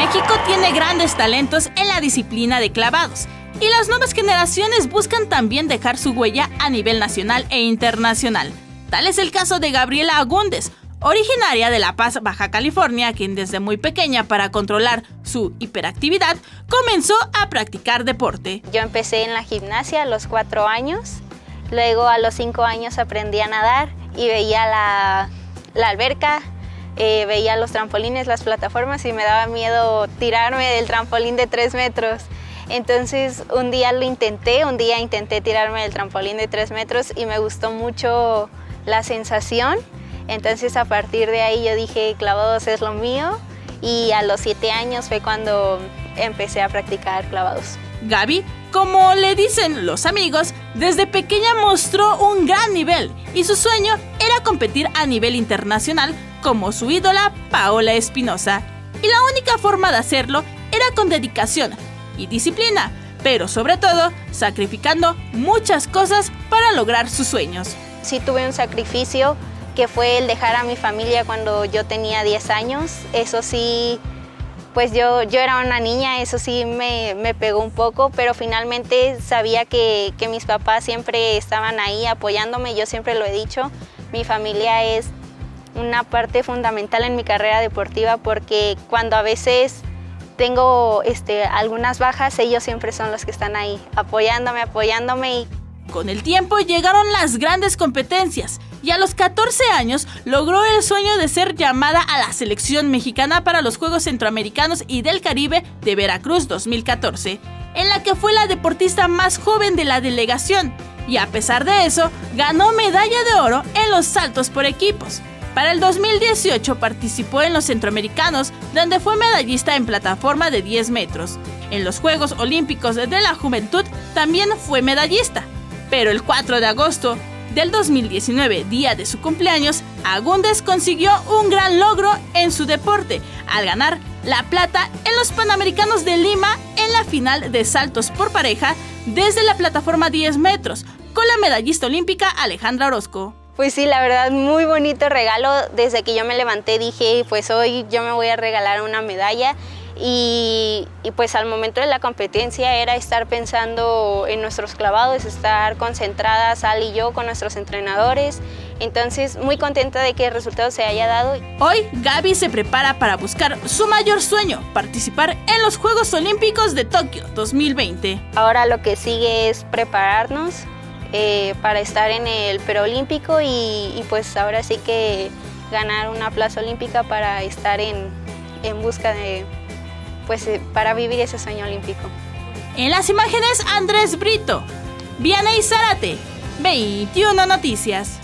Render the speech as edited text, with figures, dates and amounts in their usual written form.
México tiene grandes talentos en la disciplina de clavados y las nuevas generaciones buscan también dejar su huella a nivel nacional e internacional. Tal es el caso de Gabriela Agúndez, originaria de La Paz, Baja California, quien desde muy pequeña, para controlar su hiperactividad, comenzó a practicar deporte. Yo empecé en la gimnasia a los 4 años, luego a los 5 años aprendí a nadar y veía la alberca, veía los trampolines, las plataformas y me daba miedo tirarme del trampolín de 3 metros. Entonces un día intenté tirarme del trampolín de 3 metros y me gustó mucho la sensación. Entonces a partir de ahí yo dije, clavados es lo mío, y a los 7 años fue cuando empecé a practicar clavados. Gaby, como le dicen los amigos, desde pequeña mostró un gran nivel y su sueño era competir a nivel internacional como su ídola Paola Espinosa. Y la única forma de hacerlo era con dedicación y disciplina, pero sobre todo sacrificando muchas cosas para lograr sus sueños. Sí tuve un sacrificio, que fue el dejar a mi familia cuando yo tenía 10 años. Eso sí, pues yo era una niña, eso sí me pegó un poco, pero finalmente sabía que mis papás siempre estaban ahí apoyándome. Yo siempre lo he dicho, mi familia es una parte fundamental en mi carrera deportiva, porque cuando a veces tengo algunas bajas, ellos siempre son los que están ahí apoyándome. Con el tiempo llegaron las grandes competencias y a los 14 años logró el sueño de ser llamada a la selección mexicana para los Juegos Centroamericanos y del Caribe de Veracruz 2014, en la que fue la deportista más joven de la delegación, y a pesar de eso ganó medalla de oro en los saltos por equipos. Para el 2018 participó en los Centroamericanos, donde fue medallista en plataforma de 10 metros. En los Juegos Olímpicos de la Juventud también fue medallista. Pero el 4 de agosto del 2019, día de su cumpleaños, Agúndez consiguió un gran logro en su deporte al ganar la plata en los Panamericanos de Lima en la final de saltos por pareja desde la plataforma 10 metros con la medallista olímpica Alejandra Orozco. Pues sí, la verdad, muy bonito regalo. Desde que yo me levanté dije, pues hoy yo me voy a regalar una medalla. Y pues al momento de la competencia era estar pensando en nuestros clavados, estar concentradas, Sal y yo, con nuestros entrenadores. Entonces, muy contenta de que el resultado se haya dado. Hoy, Gaby se prepara para buscar su mayor sueño, participar en los Juegos Olímpicos de Tokio 2020. Ahora lo que sigue es prepararnos para estar en el preolímpico y pues ahora sí que ganar una plaza olímpica para estar en busca de, pues para vivir ese sueño olímpico. En las imágenes, Andrés Brito, Vianey Zárate, 21 Noticias.